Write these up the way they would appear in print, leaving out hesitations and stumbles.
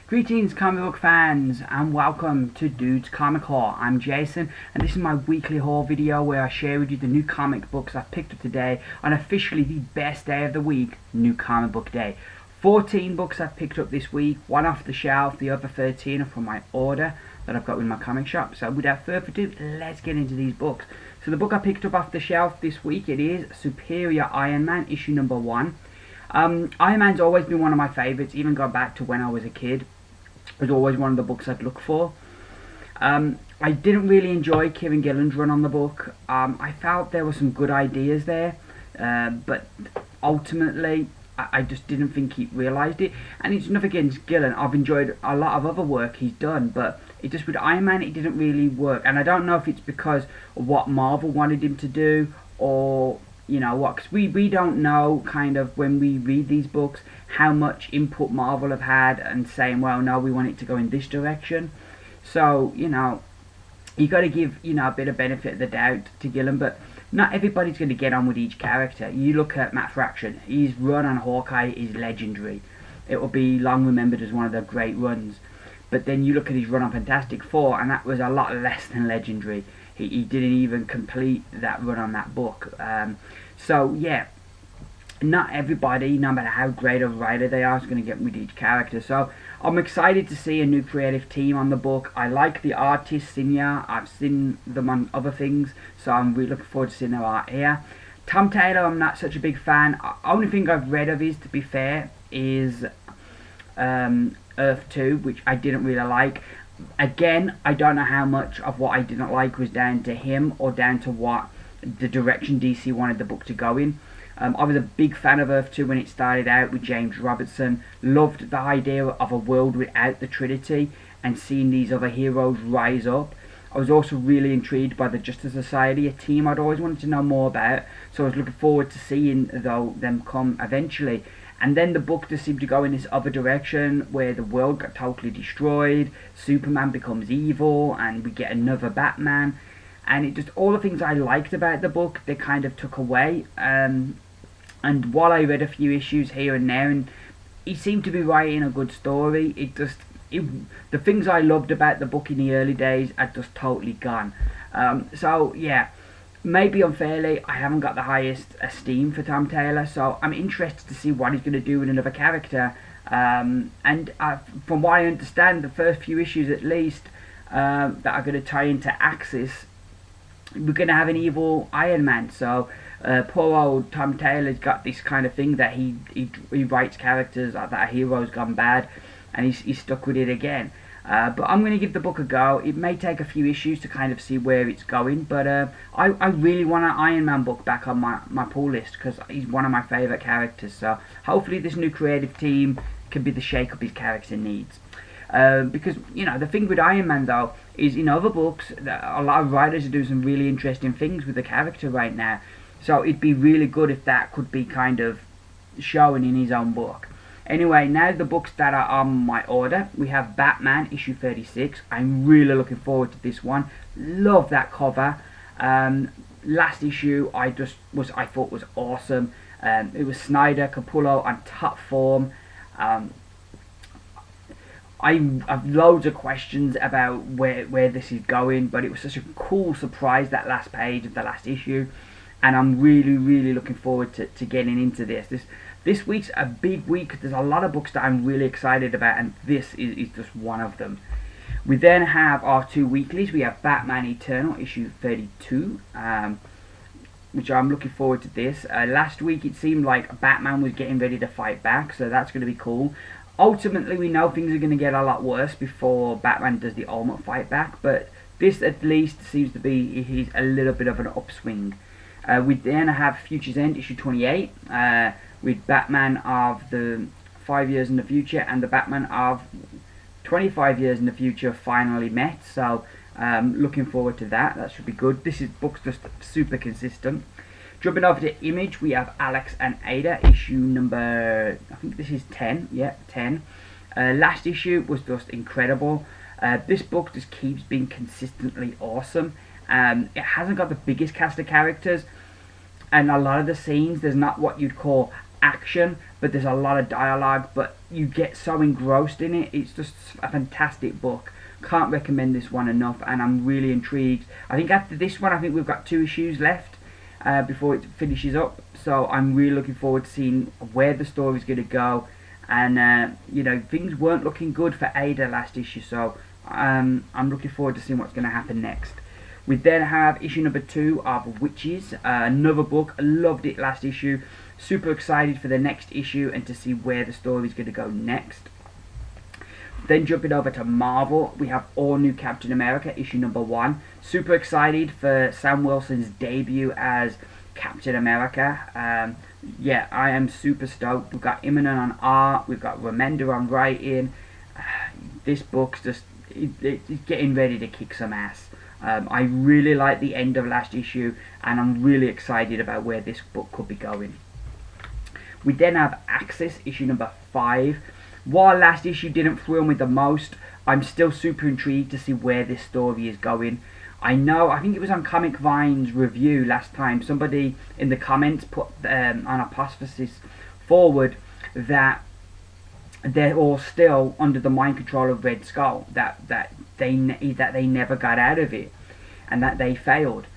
Greetings comic book fans and welcome to Dude's Comic Haul. I'm Jason and this is my weekly haul video where I share with you the new comic books I've picked up today on officially the best day of the week, New Comic Book Day. 14 books I've picked up this week, one off the shelf, the other 13 are from my order that I've got with my comic shop. So without further ado, let's get into these books. So the book I picked up off the shelf this week, it is Superior Iron Man, issue number 1. Iron Man's always been one of my favourites, even going back to when I was a kid. It was always one of the books I'd look for. I didn't really enjoy Kieran Gillen's run on the book. I felt there were some good ideas there, but ultimately I just didn't think he realised it. And it's nothing against Gillen. I've enjoyed a lot of other work he's done, but it just with Iron Man it didn't really work. And I don't know if it's because of what Marvel wanted him to do, or you know what, because we don't know kind of when we read these books how much input Marvel have had and saying, well, no, we want it to go in this direction. So, you know, you got to give, you know, a bit of benefit of the doubt to Gillen, but not everybody's going to get on with each character. You look at Matt Fraction, his run on Hawkeye is legendary. It will be long remembered as one of the great runs. But then you look at his run on Fantastic Four, and that was a lot less than legendary. He didn't even complete that run on that book. So, yeah, not everybody, no matter how great a writer they are, is going to get with each character. So I'm excited to see a new creative team on the book. I like the artist Sinya. I've seen them on other things, so I'm really looking forward to seeing their art here. Tom Taylor, I'm not such a big fan. Only thing I've read of his, to be fair, is Earth 2, which I didn't really like. Again, I don't know how much of what I didn't like was down to him or down to what the direction DC wanted the book to go in. I was a big fan of Earth 2 when it started out with James Robertson. Loved the idea of a world without the Trinity and seeing these other heroes rise up. I was also really intrigued by the Justice Society, a team I'd always wanted to know more about. So I was looking forward to seeing them come eventually. And then the book just seemed to go in this other direction where the world got totally destroyed, Superman becomes evil, and we get another Batman. And it just, all the things I liked about the book, they kind of took away. And while I read a few issues here and there, and he seemed to be writing a good story, the things I loved about the book in the early days are just totally gone. So yeah, maybe unfairly, I haven't got the highest esteem for Tom Taylor, so I'm interested to see what he's going to do with another character. From what I understand, the first few issues at least that are going to tie into Axis, we're going to have an evil Iron Man. So poor old Tom Taylor's got this kind of thing that he writes characters that are heroes gone bad, and he's stuck with it again. But I'm going to give the book a go. It may take a few issues to kind of see where it's going, but I really want an Iron Man book back on my pull list because he's one of my favourite characters. So hopefully this new creative team can be the shake-up his character needs. Because, you know, the thing with Iron Man, though, is in other books, a lot of writers are doing some really interesting things with the character right now. So it'd be really good if that could be kind of shown in his own book. Anyway, now the books that are on my order. We have Batman, issue 36. I'm really looking forward to this one. Love that cover. Last issue I thought was awesome. It was Snyder, Capullo on top form. I have loads of questions about where this is going, but it was such a cool surprise, that last page of the last issue, and I'm really looking forward to getting into this. This week's a big week. There's a lot of books that I'm really excited about, and this is just one of them. We then have our two weeklies. We have Batman Eternal, issue 32, which I'm looking forward to this. Last week it seemed like Batman was getting ready to fight back, so that's going to be cool. Ultimately, we know things are going to get a lot worse before Batman does the ultimate fight back, but this at least seems to be he's a little bit of an upswing. We then have Future's End, issue 28, with Batman of the 5 years in the future and the Batman of 25 years in the future finally met, so looking forward to that. That should be good. This book's just super consistent. Jumping over to Image, we have Alex and Ada, issue number, I think this is 10, yeah, 10. Last issue was just incredible. This book just keeps being consistently awesome. It hasn't got the biggest cast of characters, and a lot of the scenes, there's not what you'd call action. but there's a lot of dialogue, but you get so engrossed in it. It's just a fantastic book. Can't recommend this one enough, and I'm really intrigued. I think after this one, I think we've got 2 issues left before it finishes up, so I'm really looking forward to seeing where the story's going to go. And you know, things weren't looking good for Ada last issue, so I'm looking forward to seeing what's going to happen next. We then have issue number 2 of Witches, another book. I loved it last issue. Super excited for the next issue and to see where the story is going to go next. Then jumping over to Marvel, we have All New Captain America, issue number 1. Super excited for Sam Wilson's debut as Captain America. Yeah, I am super stoked. We've got Immonen on art, we've got Remender on writing. This book's just it's getting ready to kick some ass. I really like the end of last issue, and I'm really excited about where this book could be going. We then have Axis, issue number 5. While last issue didn't thrill me the most, I'm still super intrigued to see where this story is going. I think it was on Comic Vine's review last time, somebody in the comments put an apostrophe forward that they're all still under the mind control of Red Skull, that they never got out of it, and that they failed.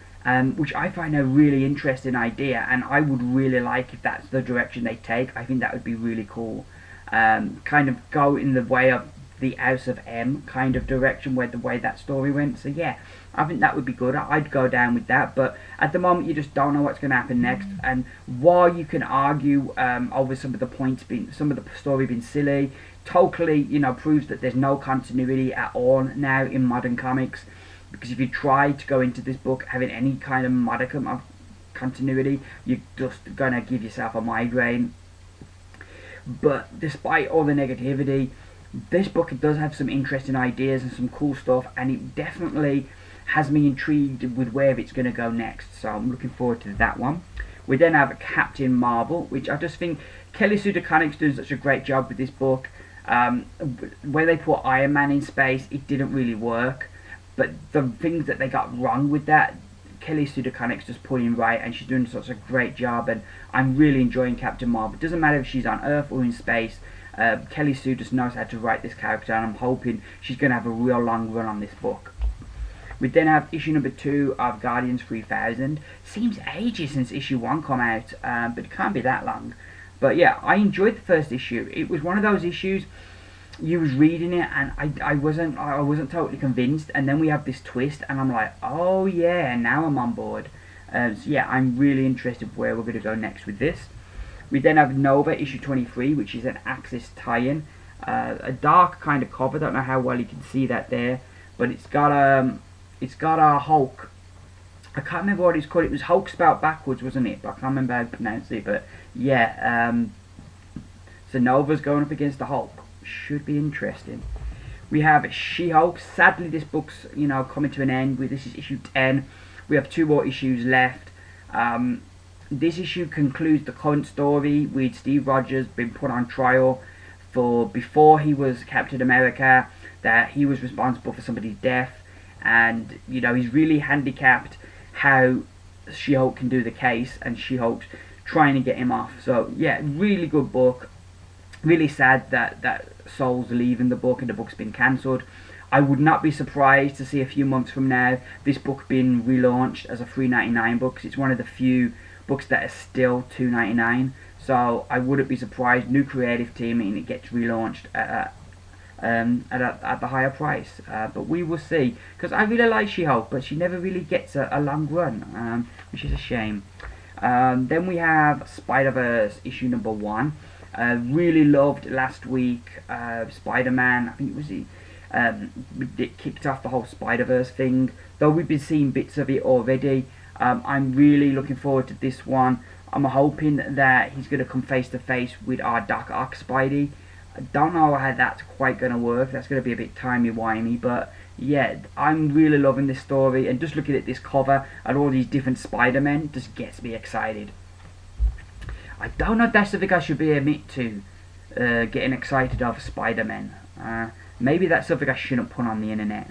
Which I find a really interesting idea, and I would really like if that's the direction they take. I think that would be really cool. Kind of go in the way of the House of M kind of direction, where the way that story went. So yeah, I think that would be good. I'd go down with that, but at the moment you just don't know what's going to happen next. And while you can argue over some of the points some of the story being silly, totally, you know, proves that there's no continuity at all now in modern comics. Because if you try to go into this book having any kind of modicum of continuity, you're just gonna give yourself a migraine. But despite all the negativity, this book does have some interesting ideas and some cool stuff, and it definitely has me intrigued with where it's going to go next. So I'm looking forward to that one. We then have Captain Marvel, which I just think Kelly Sue DeConnick's doing such a great job with this book. Where they put Iron Man in space, it didn't really work. But the things that they got wrong with that, Kelly Sue DeConnick's just putting right, and she's doing such a great job, and I'm really enjoying Captain Marvel. It doesn't matter if she's on Earth or in space, Kelly Sue just knows how to write this character, and I'm hoping she's going to have a real long run on this book. We then have issue number 2 of Guardians 3000. Seems ages since issue 1 come out, but it can't be that long. But yeah, I enjoyed the first issue. It was one of those issues, you was reading it and I wasn't totally convinced, and then we have this twist and I'm like, oh yeah, now I'm on board. So yeah, I'm really interested where we're going to go next with this. We then have Nova issue 23, which is an Axis tie-in. A dark kind of cover, don't know how well you can see that there, but it's got a Hulk. I can't remember what it's called. It was Hulk spelled backwards, wasn't it? But I can't remember how to pronounce it. But yeah, so Nova's going up against the Hulk. Should be interesting. We have She-Hulk. Sadly, this book's, you know, coming to an end. This is issue 10. We have 2 more issues left. This issue concludes the current story with Steve Rogers being put on trial for before he was Captain America, that he was responsible for somebody's death, and you know, he's really handicapped how She-Hulk can do the case, and She-Hulk's trying to get him off. So yeah, really good book. Really sad that Soul's leaving the book and the book's been cancelled. I would not be surprised to see a few months from now this book being relaunched as a $3.99 book, 'cause it's one of the few books that is still $2.99. So I wouldn't be surprised. New creative team, and it gets relaunched at the higher price. But we will see, because I really like She-Hulk, but she never really gets a long run, which is a shame. Then we have Spider-Verse issue number 1. Really loved last week Spider-Man. I think it was it kicked off the whole Spider-Verse thing, though we've been seeing bits of it already. I'm really looking forward to this one. I'm hoping that he's going to come face to face with our Doc Ock Spidey. I don't know how that's quite going to work. That's going to be a bit timey-wimey, but yeah, I'm really loving this story, and just looking at this cover and all these different Spider-Men just gets me excited. I don't know if that's something I should be admit to, getting excited over Spider-Man. Maybe that's something I shouldn't put on the internet.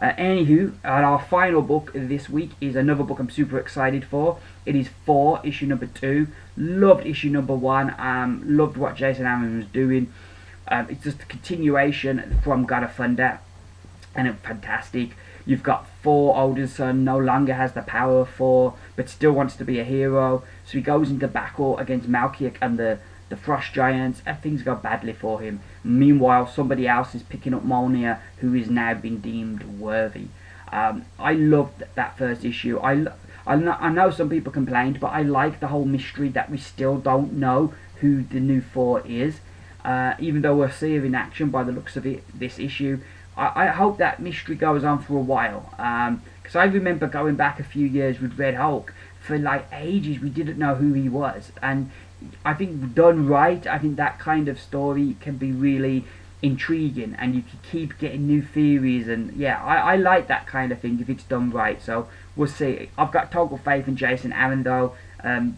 Anywho, our final book this week is another book I'm super excited for. It is 4, issue number 2. Loved issue number 1. Loved what Jason Aaron was doing. It's just a continuation from God of Thunder, and it's fantastic. You've got Thor, Odin's son, no longer has the power of Thor, but still wants to be a hero. So he goes into battle against Malekith and the Frost Giants, and things go badly for him. Meanwhile, somebody else is picking up Mjolnir, who is now been deemed worthy. I loved that first issue. I know some people complained, but I like the whole mystery that we still don't know who the new Thor is. Even though we'll see it in action by the looks of it, this issue. I hope that mystery goes on for a while. Because I remember going back a few years with Red Hulk. For like ages, we didn't know who he was. And I think done right, I think that kind of story can be really intriguing. And you can keep getting new theories. And yeah, I like that kind of thing if it's done right. So we'll see. I've got total faith in Jason Aaron though.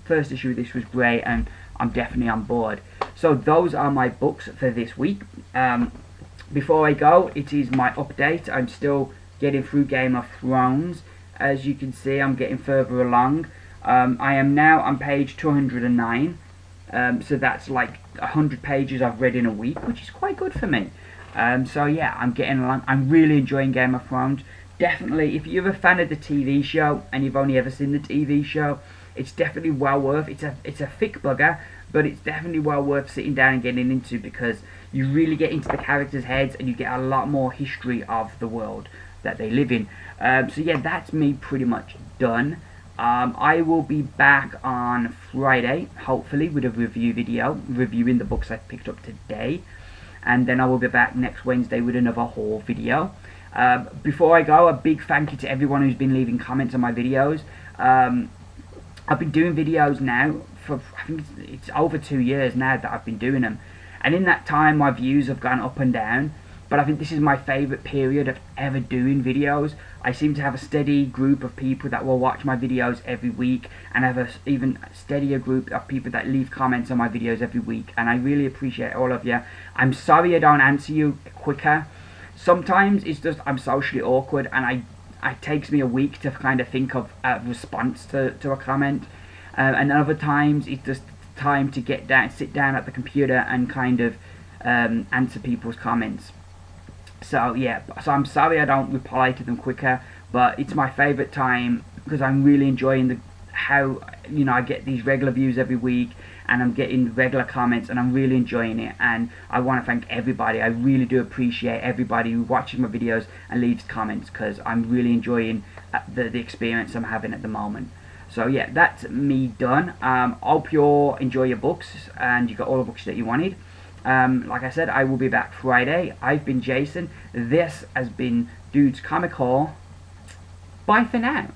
First issue of this was great, and I'm definitely on board. So those are my books for this week. Before I go, it is my update. I'm still getting through Game of Thrones. As you can see, I'm getting further along. I am now on page 209. So that's like 100 pages I've read in a week, which is quite good for me. So yeah, I'm getting along. I'm really enjoying Game of Thrones. Definitely, if you're a fan of the TV show and you've only ever seen the TV show, it's definitely well worth. It's a thick bugger, but it's definitely well worth sitting down and getting into, because you really get into the characters' heads and you get a lot more history of the world that they live in. So yeah, that's me pretty much done. I will be back on Friday, hopefully, with a review video, reviewing the books I picked up today. And then I will be back next Wednesday with another haul video. Before I go, a big thank you to everyone who's been leaving comments on my videos. I've been doing videos now for, I think it's over 2 years now that I've been doing them. And in that time, my views have gone up and down. But I think this is my favourite period of ever doing videos. I seem to have a steady group of people that will watch my videos every week, and have a even steadier group of people that leave comments on my videos every week. And I really appreciate all of you. I'm sorry I don't answer you quicker. Sometimes it's just I'm socially awkward, and it takes me a week to kind of think of a response to a comment. And other times it's just time to sit down at the computer and kind of answer people's comments. So yeah, so I'm sorry I don't reply to them quicker, but it's my favourite time because I'm really enjoying how I get these regular views every week, and I'm getting regular comments, and I'm really enjoying it. And I want to thank everybody. I really do appreciate everybody who watches my videos and leaves comments, because I'm really enjoying the experience I'm having at the moment. So yeah, that's me done. Hope you all enjoy your books and you got all the books that you wanted. Like I said, I will be back Friday. I've been Jason. This has been Dude's Comic Haul. Bye for now.